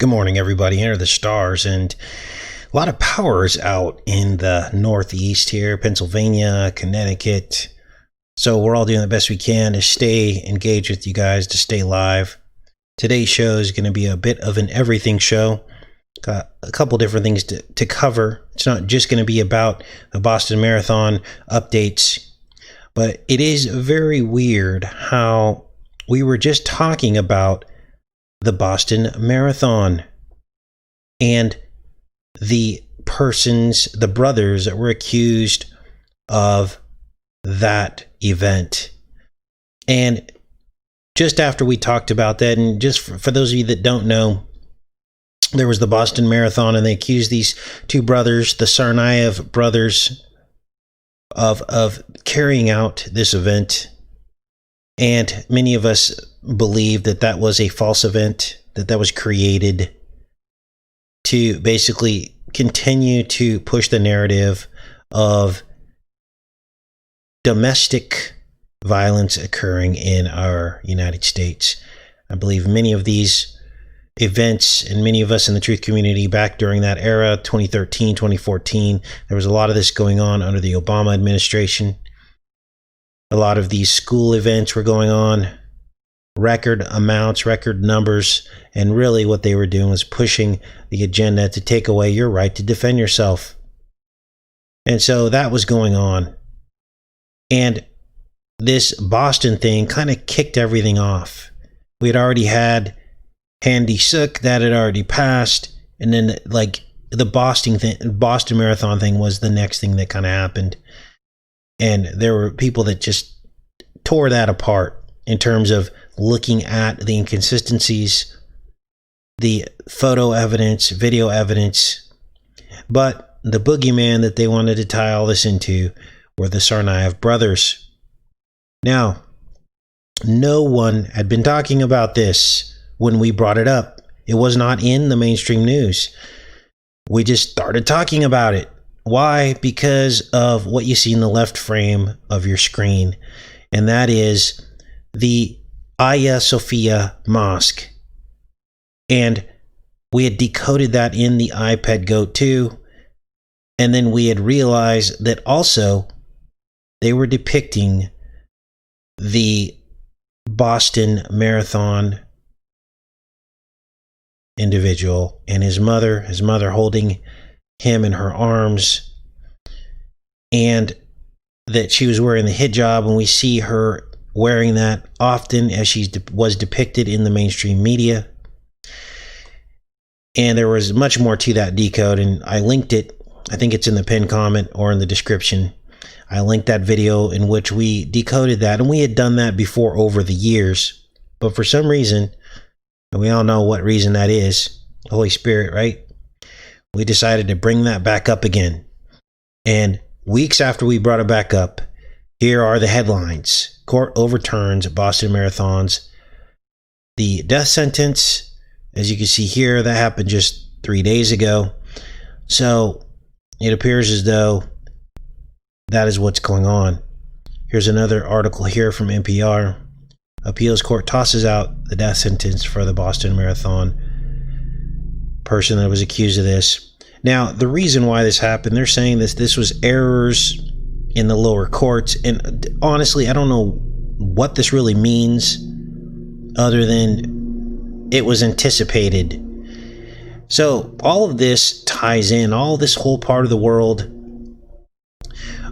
Good morning, everybody. Enter the stars, and a lot of power is out in the Northeast here, Pennsylvania, Connecticut. So we're all doing the best we can to stay engaged with you guys, to stay live. Today's show is going to be a bit of an everything show. Got a couple different things to cover. It's not just going to be about the Boston Marathon updates, but it is very weird how we were just talking about the Boston Marathon and the brothers that were accused of that event. And just after we talked about that, and just for those of you that don't know, there was the Boston Marathon, and they accused these two brothers, the Tsarnaev brothers, of carrying out this event. And many of us believe that that was a false event, that was created to basically continue to push the narrative of domestic violence occurring in our United States. I believe many of these events, and many of us in the truth community back during that era, 2013, 2014, there was a lot of this going on under the Obama administration. A lot of these school events were going on, record amounts, record numbers, and really what they were doing was pushing the agenda to take away your right to defend yourself. And so that was going on. And this Boston thing kind of kicked everything off. We had already had Handy Sook, that had already passed, and then like the Boston Marathon thing was the next thing that kind of happened. And there were people that just tore that apart in terms of looking at the inconsistencies, the photo evidence, video evidence. But the boogeyman that they wanted to tie all this into were the Tsarnaev brothers. Now, no one had been talking about this when we brought it up. It was not in the mainstream news. We just started talking about it. Why? Because of what you see in the left frame of your screen, and that is the Hagia Sophia Mosque. And we had decoded that in the iPad Goat 2, and then we had realized that also they were depicting the Boston Marathon individual and his mother holding him in her arms, and that she was wearing the hijab, and we see her wearing that often as she was depicted in the mainstream media. And there was much more to that decode, and I linked it. I think it's in the pinned comment or in the description. I linked that video in which we decoded that, and we had done that before over the years, but for some reason, and we all know what reason that is, the Holy Spirit, right? We decided to bring that back up again. And weeks after we brought it back up, here are the headlines. Court overturns Boston Marathons. The death sentence, as you can see here, that happened just 3 days ago. So it appears as though that is what's going on. Here's another article here from NPR. Appeals court tosses out the death sentence for the Boston Marathon person that was accused of this. Now, the reason why this happened, they're saying this was errors in the lower courts, and honestly, I don't know what this really means other than it was anticipated. So all of this ties in, all this whole part of the world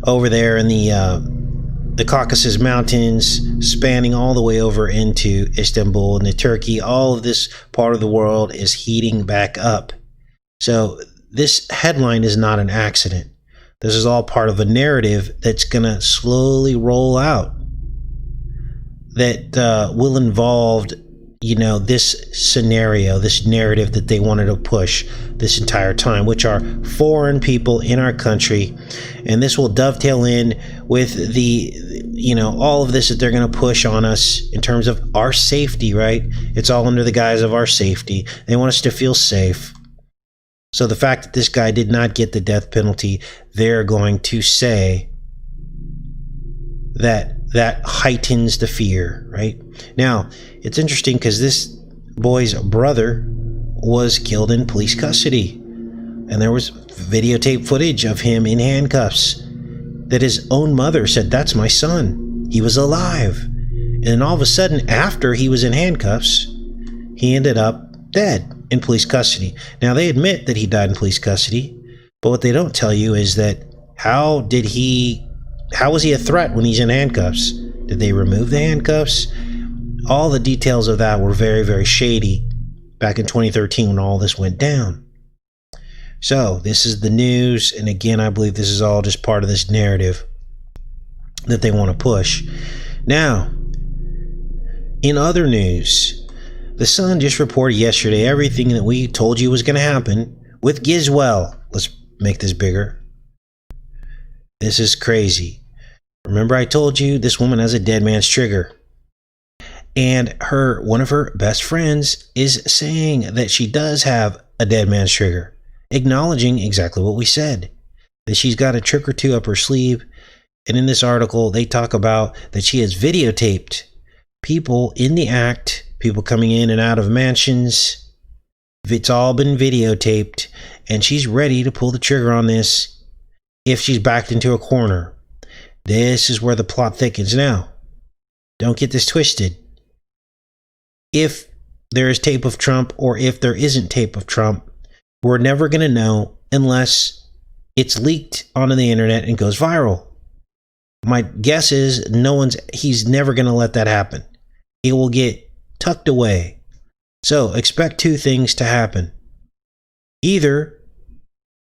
over there in the Caucasus Mountains, spanning all the way over into Istanbul and Turkey. All of this part of the world is heating back up. So this headline is not an accident. This is all part of a narrative that's going to slowly roll out that will involve, this scenario, this narrative that they wanted to push this entire time, which are foreign people in our country. And this will dovetail in with the, all of this that they're going to push on us in terms of our safety, right? It's all under the guise of our safety. They want us to feel safe. So the fact that this guy did not get the death penalty, they're going to say that heightens the fear, right? Now, it's interesting because this boy's brother was killed in police custody. And there was videotape footage of him in handcuffs that his own mother said, "That's my son. He was alive." And all of a sudden, after he was in handcuffs, he ended up dead in police custody. Now, they admit that he died in police custody, but what they don't tell you is that how was he a threat when he's in handcuffs? Did they remove the handcuffs? All the details of that were very, very shady back in 2013 when all this went down. So this is the news, and again, I believe this is all just part of this narrative that they want to push. Now, in other news, the Sun just reported yesterday everything that we told you was going to happen with Ghislaine. Let's make this bigger. This is crazy. Remember I told you this woman has a dead man's trigger. And one of her best friends is saying that she does have a dead man's trigger, acknowledging exactly what we said, that she's got a trick or two up her sleeve. And in this article, they talk about that she has videotaped people in the act, people coming in and out of mansions. It's all been videotaped, and she's ready to pull the trigger on this if she's backed into a corner. This is where the plot thickens. Now, don't get this twisted. If there is tape of Trump or if there isn't tape of Trump, we're never going to know unless it's leaked onto the internet and goes viral. My guess is he's never going to let that happen. It will get tucked away. So expect two things to happen. Either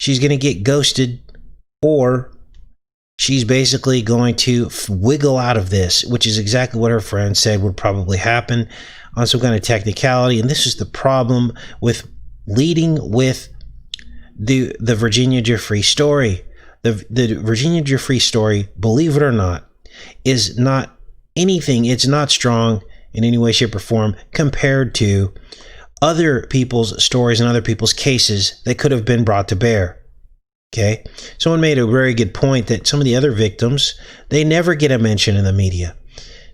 she's going to get ghosted, or she's basically going to wiggle out of this, which is exactly what her friend said would probably happen on some kind of technicality. And this is the problem with leading with the Virginia Giuffre story. The Virginia Giuffre story, believe it or not, is not anything. It's not strong in any way, shape, or form compared to other people's stories and other people's cases that could have been brought to bear. Okay, someone made a very good point that some of the other victims, they never get a mention in the media.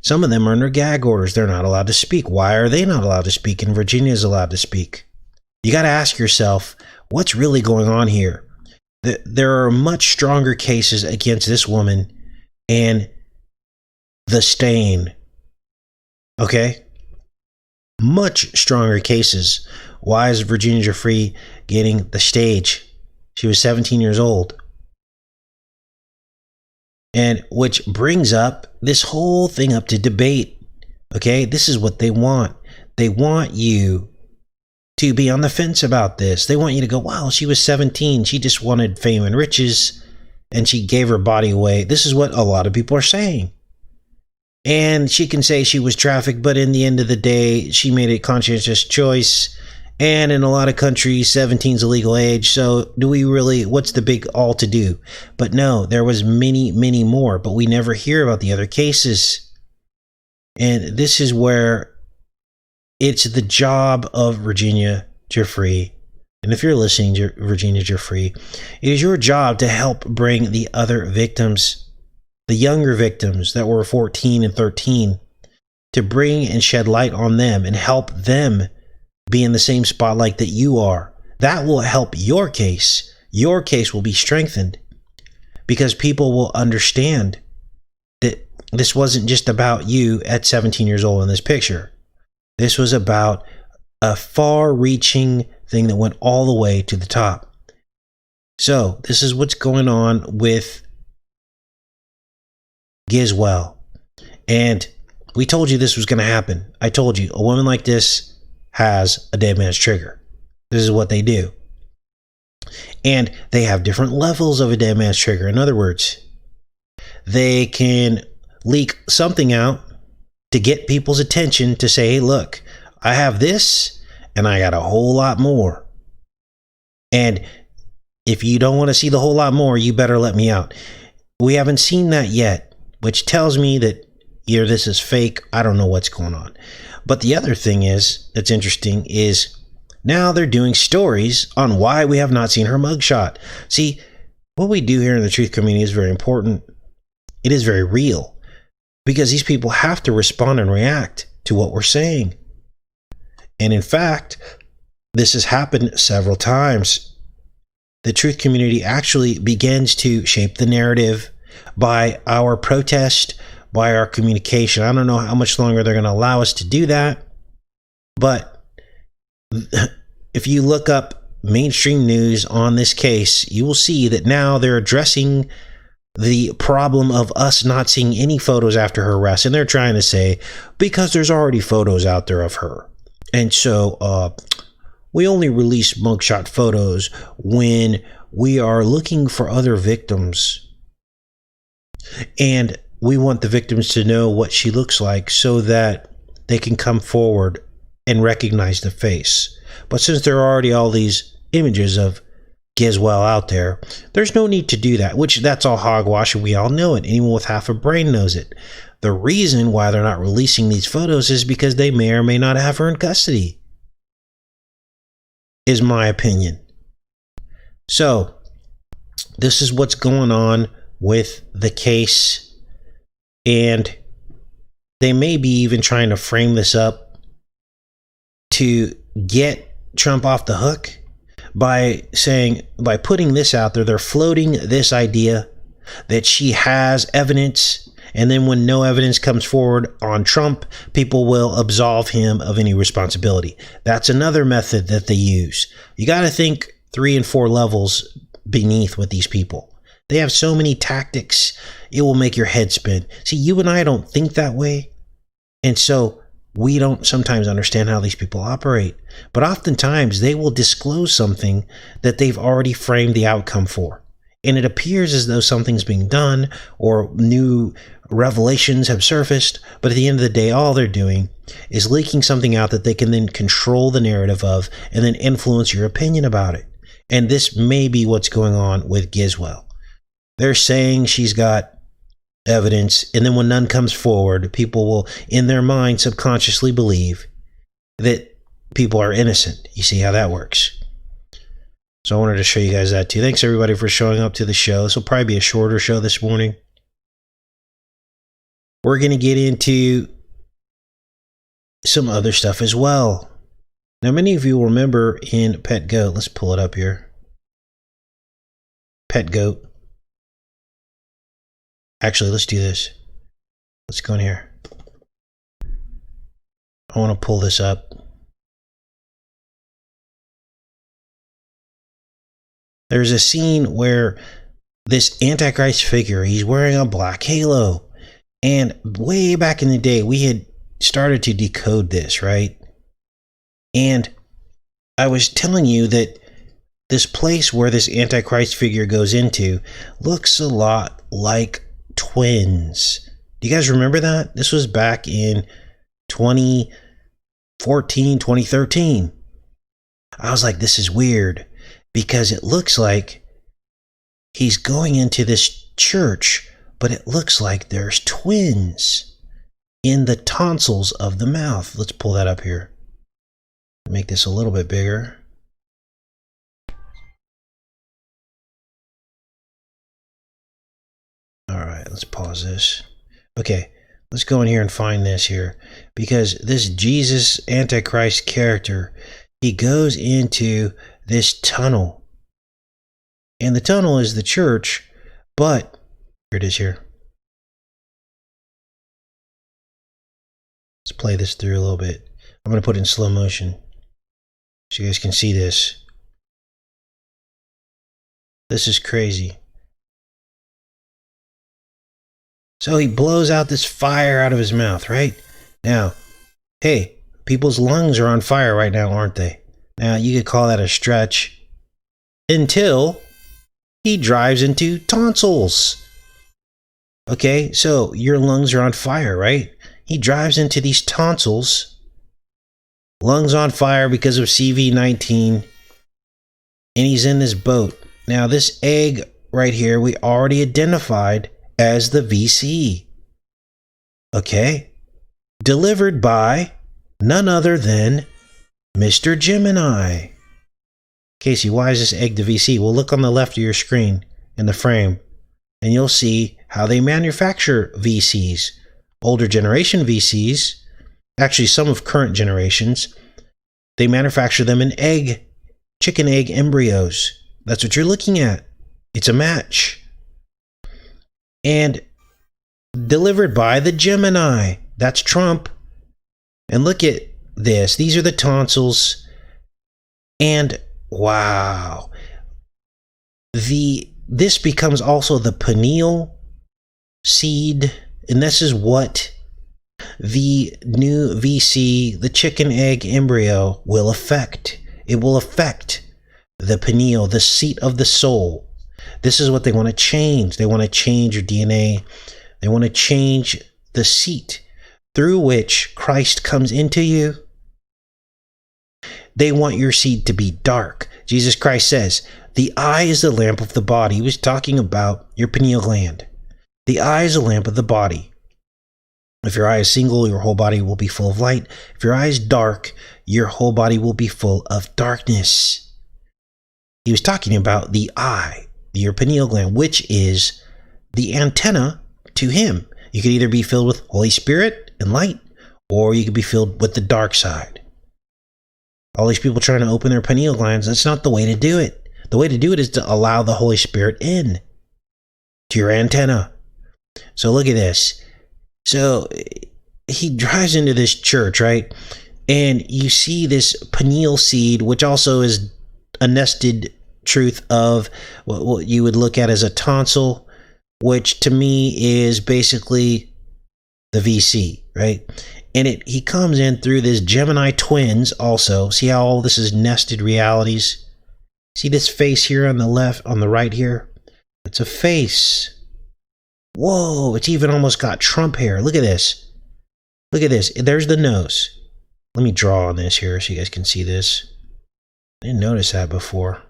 Some of them are under gag orders. They're not allowed to speak. Why are they not allowed to speak and Virginia is allowed to speak? You got to ask yourself, what's really going on here? There are much stronger cases against this woman and the stain. Okay? Much stronger cases. Why is Virginia Giuffre getting the stage? She was 17 years old. And which brings up this whole thing up to debate. Okay? This is what they want. They want you to be on the fence about this. They want you to go, wow, she was 17. She just wanted fame and riches, and she gave her body away. This is what a lot of people are saying. And she can say she was trafficked, but in the end of the day, she made a conscientious choice. And in a lot of countries, 17 is a legal age. So what's the big all to do? But no, there was many, many more, but we never hear about the other cases. And this is where it's the job of Virginia Giuffre. And if you're listening to Virginia Giuffre, it is your job to help bring the other victims, the younger victims that were 14 and 13, to bring and shed light on them and help them be in the same spotlight that you are. That will help your case. Your case will be strengthened because people will understand that this wasn't just about you at 17 years old in this picture. This was about a far-reaching thing that went all the way to the top. So this is what's going on with Ghislaine. And we told you this was going to happen. I told you a woman like this has a dead man's trigger. This is what they do. And they have different levels of a dead man's trigger. In other words, they can leak something out to get people's attention to say, hey, look, I have this and I got a whole lot more. And if you don't want to see the whole lot more, you better let me out. We haven't seen that yet, which tells me that either this is fake. I don't know what's going on. But the other thing that's interesting is now they're doing stories on why we have not seen her mugshot. See, what we do here in the truth community is very important. It is very real. Because these people have to respond and react to what we're saying. And in fact, This has happened several times. The truth community actually begins to shape the narrative by our protest, by our communication. I don't know how much longer they're going to allow us to do that, but if you look up mainstream news on this case, you will see that now they're addressing the problem of us not seeing any photos after her arrest. And they're trying to say, because there's already photos out there of her. And so we only release mugshot photos when we are looking for other victims. And we want the victims to know what she looks like so that they can come forward and recognize the face. But since there are already all these images of Ghislaine out there, there's no need to do that, which that's all hogwash and we all know it. Anyone with half a brain knows it. The reason why they're not releasing these photos is because they may or may not have her in custody, is my opinion. So this is what's going on with the case, and they may be even trying to frame this up to get Trump off the hook by saying, by putting this out there, they're floating this idea that she has evidence, and then when no evidence comes forward on Trump, people will absolve him of any responsibility. That's another method that they use. You got to think 3 and 4 levels beneath with these people. They have so many tactics, it will make your head spin. See, you and I don't think that way, and so we don't sometimes understand how these people operate. But oftentimes they will disclose something that they've already framed the outcome for. And it appears as though something's being done or new revelations have surfaced. But at the end of the day, all they're doing is leaking something out that they can then control the narrative of and then influence your opinion about it. And this may be what's going on with Ghislaine. They're saying she's got evidence, and then when none comes forward, people will, in their mind, subconsciously believe that people are innocent. You see how that works? So I wanted to show you guys that too. Thanks everybody for showing up to the show. This will probably be a shorter show this morning. We're going to get into some other stuff as well. Now, many of you will remember in Pet Goat, let's pull it up here. Pet Goat. Actually, let's do this. Let's go in here. I want to pull this up. There's a scene where this Antichrist figure, he's wearing a black halo. And way back in the day, we had started to decode this, right? And I was telling you that this place where this Antichrist figure goes into looks a lot like twins. Do you guys remember that? This was back in 2014, 2013. I was like, this is weird because it looks like he's going into this church, but it looks like there's twins in the tonsils of the mouth. Let's pull that up here. Make this a little bit bigger. All right, let's pause this. Okay, let's go in here and find this here, because this Jesus Antichrist character, he goes into this tunnel, and the tunnel is the church, but here it is here. Let's play this through a little bit. I'm going to put it in slow motion so you guys can see this. This is crazy. So he blows out this fire out of his mouth, right? Now, hey, people's lungs are on fire right now, aren't they? Now, you could call that a stretch until he drives into tonsils. Okay, so your lungs are on fire, right? He drives into these tonsils, lungs on fire because of CV-19, and he's in this boat. Now, this egg right here, we already identified as the VC. Okay? Delivered by none other than Mr. Gemini. Casey, why is this egg the VC? Well, look on the left of your screen in the frame, and you'll see how they manufacture VCs. Older generation VCs, actually some of current generations, They manufacture them in chicken egg embryos. That's what you're looking at. It's a match. And delivered by the Gemini. That's Trump. And look at this. These are the tonsils. And wow. This becomes also the pineal seed. And this is what the new VC, the chicken egg embryo, will affect. It will affect the pineal, the seat of the soul. This is what they want to change. They want to change your DNA. They want to change the seat through which Christ comes into you. They want your seed to be dark. Jesus Christ says, the eye is the lamp of the body. He was talking about your pineal gland. The eye is the lamp of the body. If your eye is single, your whole body will be full of light. If your eye is dark, your whole body will be full of darkness. He was talking about the eye, your pineal gland, which is the antenna to him. You could either be filled with Holy Spirit and light, or you could be filled with the dark side. All these people trying to open their pineal glands, that's not the way to do it. The way to do it is to allow the Holy Spirit in to your antenna. So look at this. So he drives into this church, right? And you see this pineal seed, which also is a nested truth of what you would look at as a tonsil, which to me is basically the VC, right? And he comes in through this Gemini twins also. See how all this is nested realities? See this face here on the left, on the right here? It's a face. Whoa, it's even almost got Trump hair. Look at this. Look at this. There's the nose. Let me draw on this here so you guys can see this. I didn't notice that before.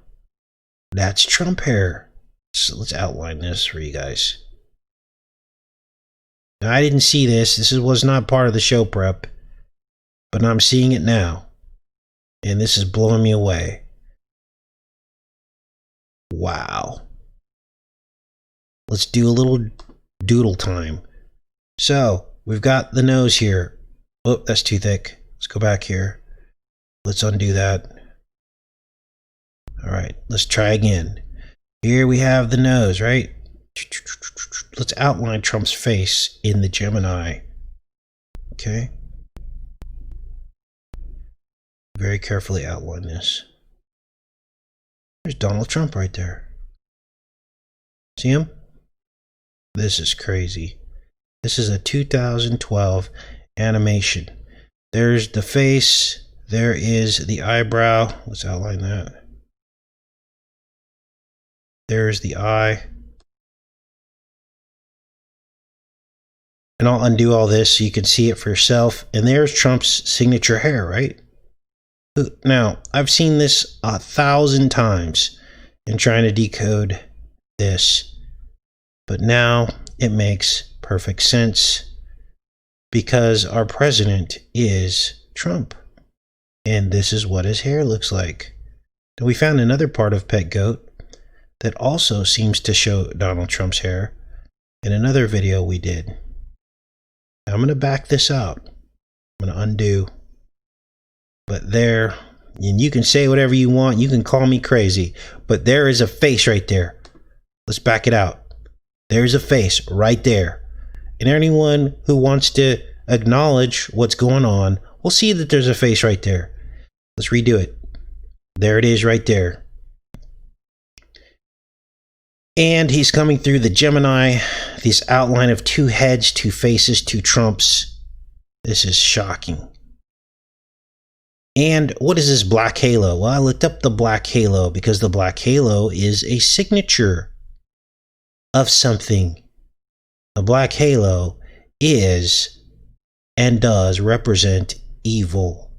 That's Trump hair. So let's outline this for you guys. Now, I didn't see this. This was not part of the show prep. But I'm seeing it now. And this is blowing me away. Wow. Let's do a little doodle time. So, we've got the nose here. Oh, that's too thick. Let's go back here. Let's undo that. All right, let's try again. Here we have the nose, right? Let's outline Trump's face in the Gemini. Okay. Very carefully outline this. There's Donald Trump right there. See him? This is crazy. This is a 2012 animation. There's the face. There is the eyebrow. Let's outline that. There's the eye. And I'll undo all this so you can see it for yourself. And there's Trump's signature hair, right? Now, I've seen this 1,000 times in trying to decode this. But now it makes perfect sense because our president is Trump. And this is what his hair looks like. And we found another part of Pet Goat that also seems to show Donald Trump's hair in another video we did. Now I'm going to back this out. I'm going to undo. But there, and you can say whatever you want. You can call me crazy. But there is a face right there. Let's back it out. There's a face right there. And anyone who wants to acknowledge what's going on will see that there's a face right there. Let's redo it. There it is right there. And he's coming through the Gemini, this outline of two heads, two faces, two Trumps. This is shocking. And what is this black halo? Well, I looked up the black halo because the black halo is a signature of something. A black halo is and does represent evil.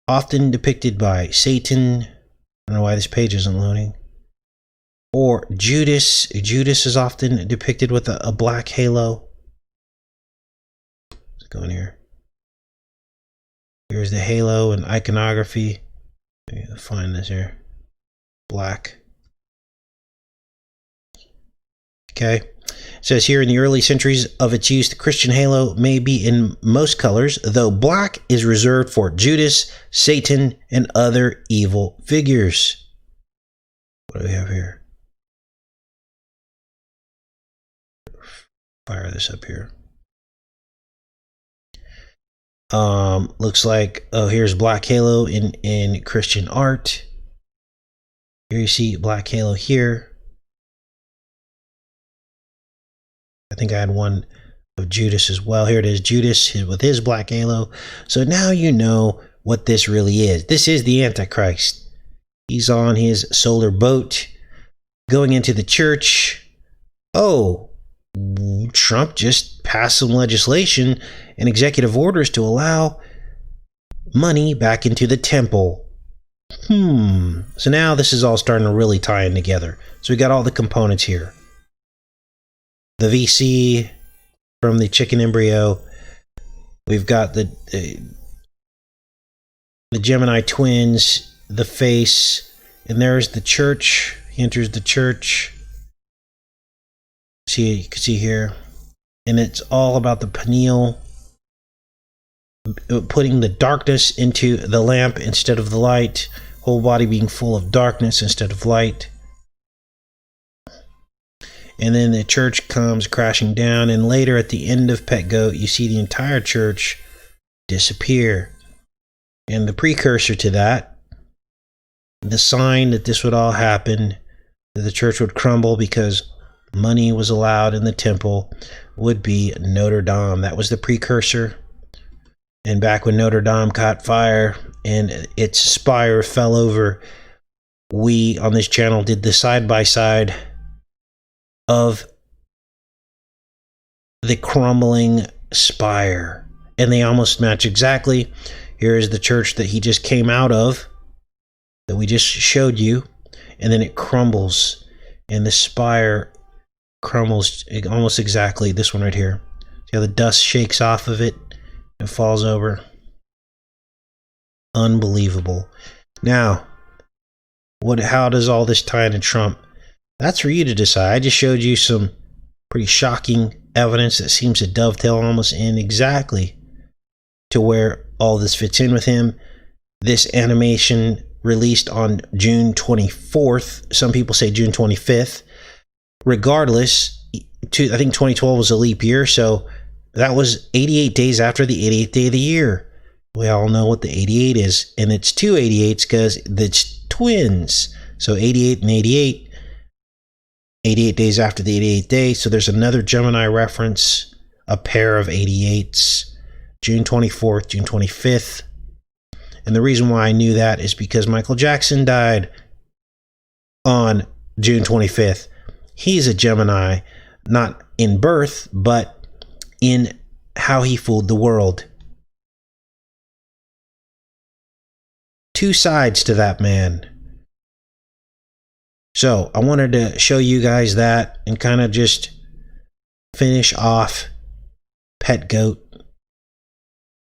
Often depicted by Satan. I don't know why this page isn't loading. Or Judas. Judas is often depicted with a black halo. Let's go in here. Here's the halo and iconography. Maybe I'll find this here. Black. Okay. It says here, in the early centuries of its use, the Christian halo may be in most colors, though black is reserved for Judas, Satan, and other evil figures. What do we have here? Fire this up here. Looks like, oh, here's black halo in Christian art. Here you see black halo here. I think I had one of Judas as well. Here it is, Judas with his black halo. So now you know what this really is. This is the Antichrist. He's on his solar boat going into the church. Oh, Trump just passed some legislation and executive orders to allow money back into the temple. So now this is all starting to really tie in together. So we got all the components here. The VC from the chicken embryo. We've got the Gemini twins, the face, and there's the church. He enters the church. See, you can see here, and it's all about the pineal, putting the darkness into the lamp instead of the light, whole body being full of darkness instead of light. And then the church comes crashing down, and later at the end of Pet Goat, you see the entire church disappear. And the precursor to that, the sign that this would all happen, that the church would crumble because money was allowed in the temple, would be Notre Dame. That was the precursor. And back when Notre Dame caught fire and its spire fell over, we on this channel did the side-by-side of the crumbling spire, and they almost match exactly. Here is the church that he just came out of, that we just showed you, and then it crumbles, and the spire crumbles almost exactly. This one right here. See how the dust shakes off of it and falls over? Unbelievable. Now, how does all this tie into Trump? That's for you to decide. I just showed you some pretty shocking evidence that seems to dovetail almost in exactly to where all this fits in with him. This animation released on June 24th. Some people say June 25th. Regardless, I think 2012 was a leap year, so that was 88 days after the 88th day of the year. We all know what the 88 is, and it's two 88s because it's twins. So 88 and 88. 88 days after the 88th day. So there's another Gemini reference, a pair of 88s, June 24th, June 25th. And the reason why I knew that is because Michael Jackson died on June 25th. He's a Gemini, not in birth, but in how he fooled the world. Two sides to that man. So I wanted to show you guys that and kind of just finish off Pet Goat.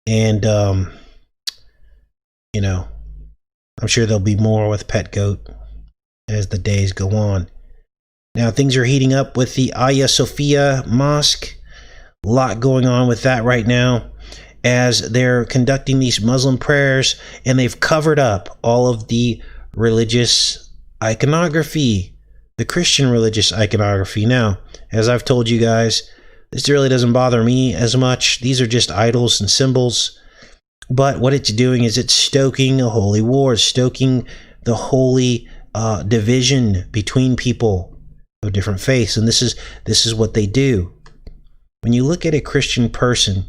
And, you know, I'm sure there'll be more with Pet Goat as the days go on. Now, things are heating up with the Hagia Sophia Mosque. A lot going on with that right now as they're conducting these Muslim prayers, and they've covered up all of the religious iconography, the Christian religious iconography. Now, as I've told you guys, this really doesn't bother me as much. These are just idols and symbols. But what it's doing is it's stoking a holy war, stoking the holy division between people of different faiths. And this is what they do. When you look at a Christian person,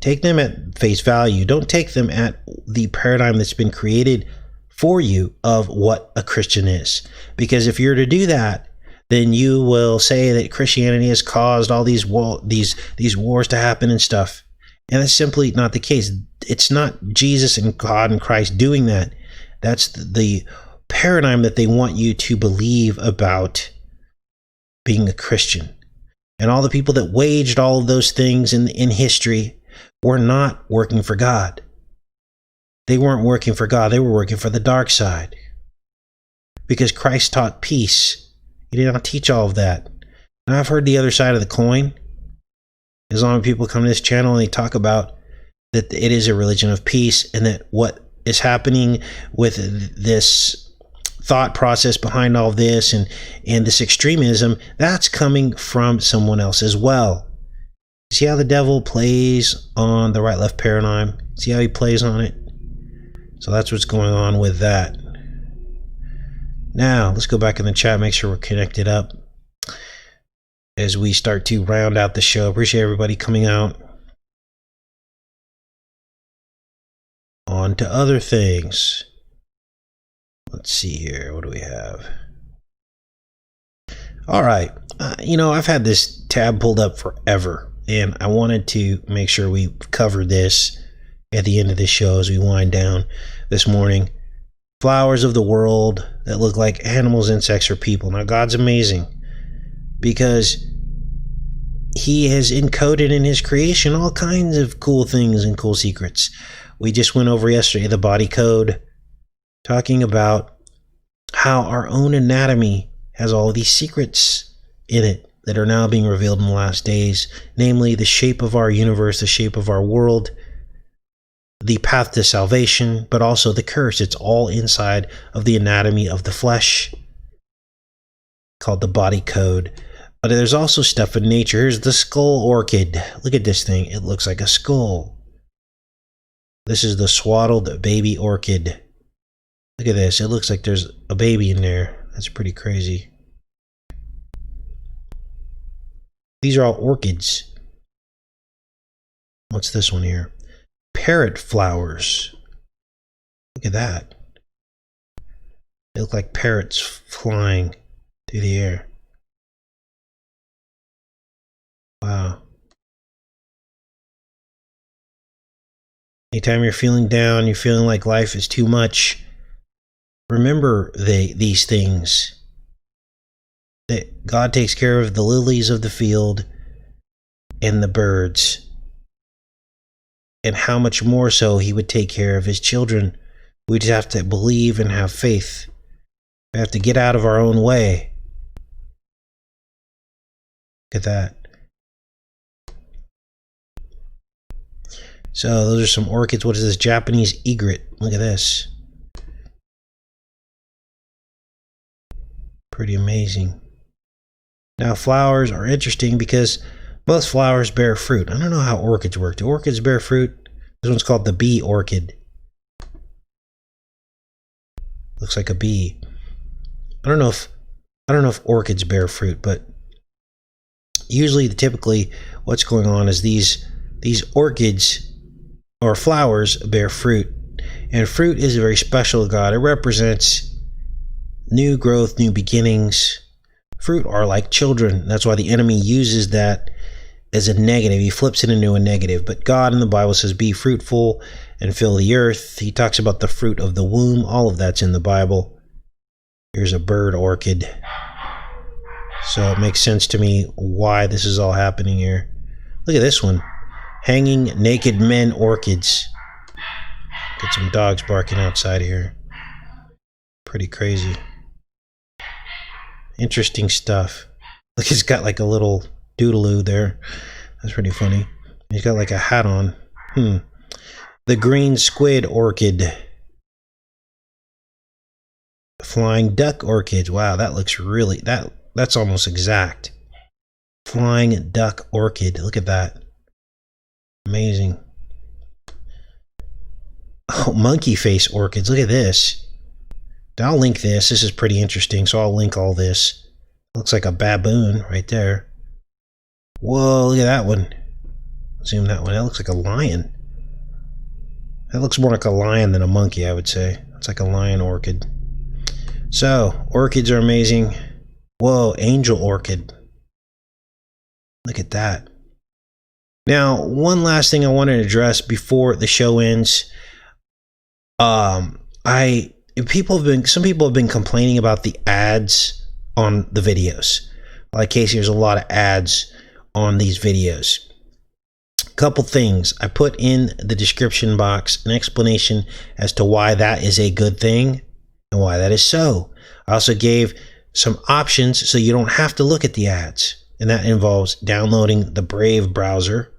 take them at face value. Don't take them at the paradigm that's been created for you of what a Christian is. Because if you're to do that, then you will say that Christianity has caused all these wars to happen and stuff. And that's simply not the case. It's not Jesus and God and Christ doing that. That's the paradigm that they want you to believe about being a Christian. And all the people that waged all of those things in history were not working for God. They weren't working for God. They were working for the dark side. Because Christ taught peace. He did not teach all of that. Now, I've heard the other side of the coin. As long as people come to this channel and they talk about that it is a religion of peace, and that what is happening with this thought process behind all this and this extremism, that's coming from someone else as well. See how the devil plays on the right-left paradigm? See how he plays on it? So that's what's going on with that. Now, let's go back in the chat, make sure we're connected up as we start to round out the show. Appreciate everybody coming out. On to other things. Let's see here. What do we have? All right. I've had this tab pulled up forever, and I wanted to make sure we covered this at the end of the show as we wind down this morning. Flowers of the world that look like animals, insects, or people. Now, God's amazing because he has encoded in his creation all kinds of cool things and cool secrets. We just went over yesterday the body code, talking about how our own anatomy has all these secrets in it that are now being revealed in the last days, namely the shape of our universe, the shape of our world, the path to salvation, but also the curse. It's all inside of the anatomy of the flesh, called the body code. But there's also stuff in nature. Here's the skull orchid. Look at this thing. It looks like a skull. This is the swaddled baby orchid. Look at this. It looks like there's a baby in there. That's pretty crazy. These are all orchids. What's this one here? Parrot flowers. Look at that. They look like parrots flying through the air. Wow. Anytime you're feeling down, you're feeling like life is too much, remember these things. That God takes care of the lilies of the field and the birds. And how much more so he would take care of his children. We just have to believe and have faith. We have to get out of our own way. Look at that. So those are some orchids. What is this? Japanese egret. Look at this. Pretty amazing. Now, flowers are interesting because most flowers bear fruit. I don't know how orchids work. Do orchids bear fruit? This one's called the bee orchid. Looks like a bee. I don't know if orchids bear fruit, but usually, typically, what's going on is these orchids or flowers bear fruit, and fruit is very special to God. It represents new growth, new beginnings. Fruit are like children. That's why the enemy uses that as a negative. He flips it into a negative. But God in the Bible says, be fruitful and fill the earth. He talks about the fruit of the womb. All of that's in the Bible. Here's a bird orchid. So it makes sense to me why this is all happening here. Look at this one. Hanging naked men orchids. Get some dogs barking outside here. Pretty crazy. Interesting stuff. Look, he's got like a little doodaloo there. That's pretty funny. He's got like a hat on. The green squid orchid. Flying duck orchids. Wow, that looks really... That's almost exact. Flying duck orchid. Look at that. Amazing. Oh, monkey face orchids. Look at this. I'll link this. This is pretty interesting, so I'll link all this. Looks like a baboon right there. Whoa, look at that one. Zoom that one. That looks like a lion. That looks more like a lion than a monkey, I would say. It's like a lion orchid. So, orchids are amazing. Whoa, angel orchid. Look at that. Now, one last thing I want to address before the show ends. Some people have been complaining about the ads on the videos. Like, Casey, there's a lot of ads on these videos. Couple things. I put in the description box an explanation as to why that is a good thing and why that is so. I also gave some options so you don't have to look at the ads. and that involves downloading the Brave browser.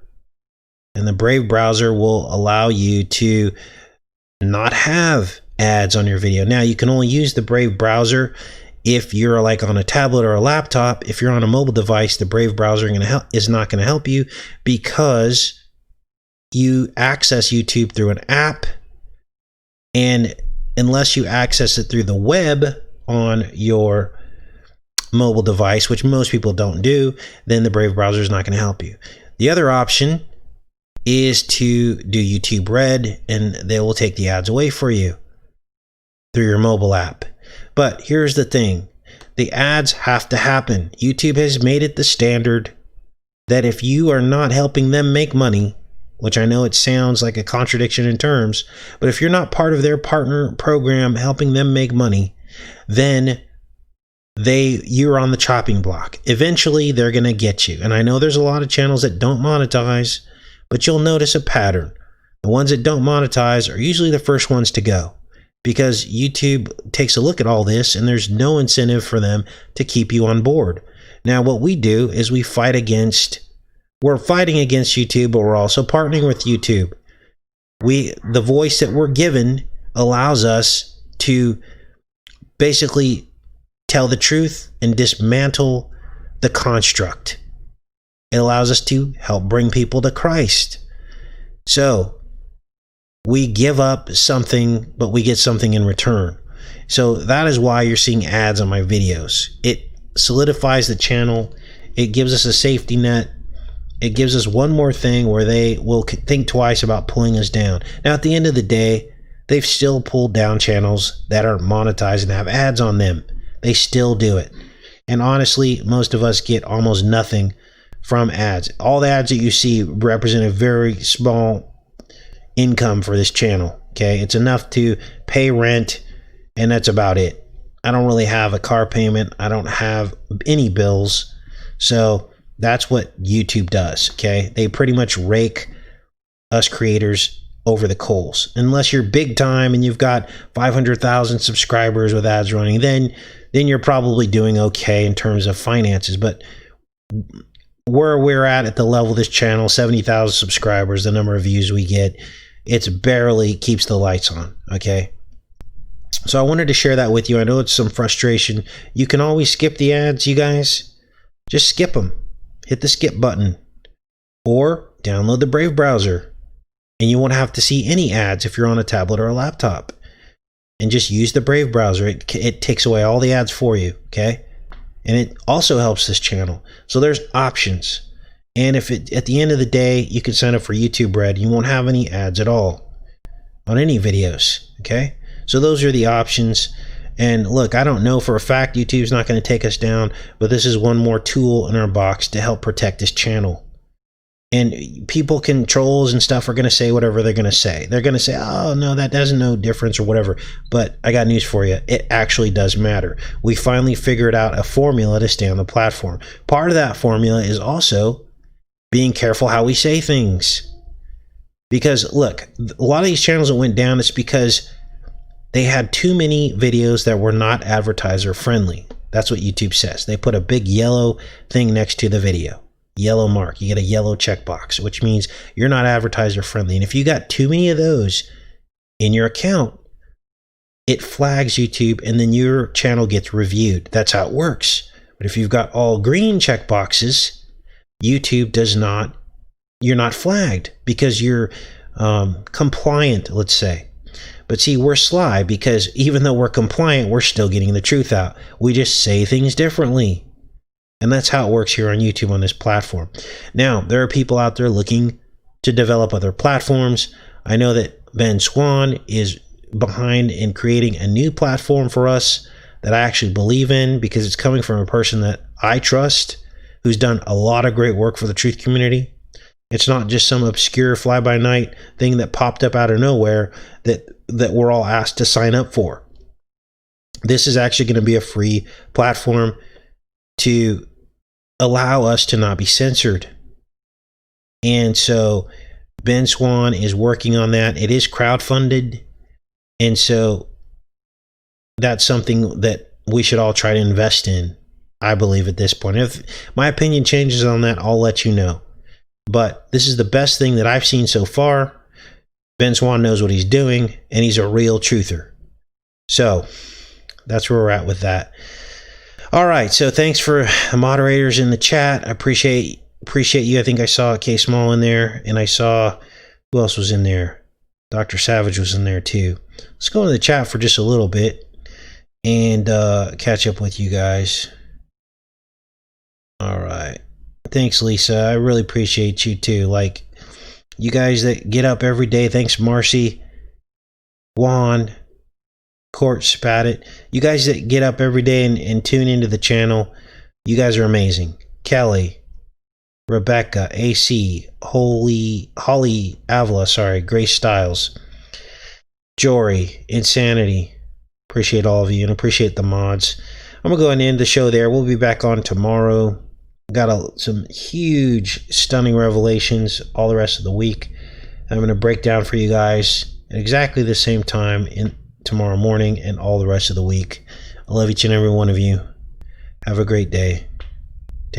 And the Brave browser will allow you to not have ads on your video. Now, you can only use the Brave browser if you're like on a tablet or a laptop. If you're on a mobile device, the Brave browser is not going to help you, because you access YouTube through an app, and unless you access it through the web on your mobile device, which most people don't do, then the Brave browser is not going to help you. The other option is to do YouTube Red, and they will take the ads away for you through your mobile app. But here's the thing. The ads have to happen. YouTube has made it the standard that if you are not helping them make money, which I know it sounds like a contradiction in terms, but if you're not part of their partner program helping them make money, then you're on the chopping block. Eventually, they're going to get you. And I know there's a lot of channels that don't monetize, but you'll notice a pattern. The ones that don't monetize are usually the first ones to go, because YouTube takes a look at all this and there's no incentive for them to keep you on board. Now, what we do is we're fighting against YouTube, but we're also partnering with YouTube. The voice that we're given allows us to basically tell the truth and dismantle the construct. It allows us to help bring people to Christ. So we give up something, but we get something in return. So that is why you're seeing ads on my videos. It solidifies the channel. It gives us a safety net. It gives us one more thing where they will think twice about pulling us down. Now, at the end of the day, they've still pulled down channels that are monetized and have ads on them. They still do it. And honestly, most of us get almost nothing from ads. All the ads that you see represent a very small income for this channel. Okay, it's enough to pay rent, and that's about it. I don't really have a car payment. I don't have any bills. So that's what YouTube does. Okay, they pretty much rake us creators over the coals. Unless you're big time and you've got 500,000 subscribers with ads running, then you're probably doing okay in terms of finances. But where we're at the level of this channel, 70,000 subscribers, the number of views we get, it's barely keeps the lights on. Okay, so I wanted to share that with you. I know it's some frustration. You can always skip the ads, you guys. Just skip them. Hit the skip button, or download the Brave browser, and you won't have to see any ads if you're on a tablet or a laptop. And just use the Brave browser. It takes away all the ads for you. Okay, and it also helps this channel. So there's options. And if at the end of the day, you can sign up for YouTube Red, you won't have any ads at all on any videos. Okay, so those are the options. And look, I don't know for a fact YouTube's not going to take us down, but this is one more tool in our box to help protect this channel. And trolls and stuff are going to say whatever they're going to say. They're going to say, oh, no, that doesn't know difference or whatever. But I got news for you. It actually does matter. We finally figured out a formula to stay on the platform. Part of that formula is also being careful how we say things. Because, look, a lot of these channels that went down, it's because they had too many videos that were not advertiser friendly. That's what YouTube says. They put a big yellow thing next to the video. Yellow mark. You get a yellow checkbox, which means you're not advertiser friendly. And if you got too many of those in your account, it flags YouTube and then your channel gets reviewed. That's how it works. But if you've got all green checkboxes, YouTube you're not flagged because you're compliant, let's say. But see, we're sly because even though we're compliant, we're still getting the truth out. We just say things differently. And that's how it works here on YouTube on this platform. Now, there are people out there looking to develop other platforms. I know that Ben Swan is behind in creating a new platform for us that I actually believe in, because it's coming from a person that I trust, who's done a lot of great work for the truth community. It's not just some obscure fly-by-night thing that popped up out of nowhere that we're all asked to sign up for. This is actually going to be a free platform to allow us to not be censored. And so Ben Swan is working on that. It is crowdfunded. And so that's something that we should all try to invest in. I believe at this point. If my opinion changes on that, I'll let you know. But this is the best thing that I've seen so far. Ben Swan knows what he's doing, and he's a real truther. So that's where we're at with that. All right, so thanks for the moderators in the chat. I appreciate you. I think I saw K Small in there, and I saw, who else was in there? Dr. Savage was in there too. Let's go into the chat for just a little bit and catch up with you guys. All right. Thanks, Lisa. I really appreciate you too. Like, you guys that get up every day. Thanks, Marcy, Juan, Court Spadit. You guys that get up every day and tune into the channel. You guys are amazing. Kelly, Rebecca, AC, Holly Avila, Grace Styles, Jory, Insanity. Appreciate all of you and appreciate the mods. I'm going to go and end the show there. We'll be back on tomorrow. Got some huge, stunning revelations all the rest of the week. I'm going to break down for you guys at exactly the same time tomorrow morning and all the rest of the week. I love each and every one of you. Have a great day.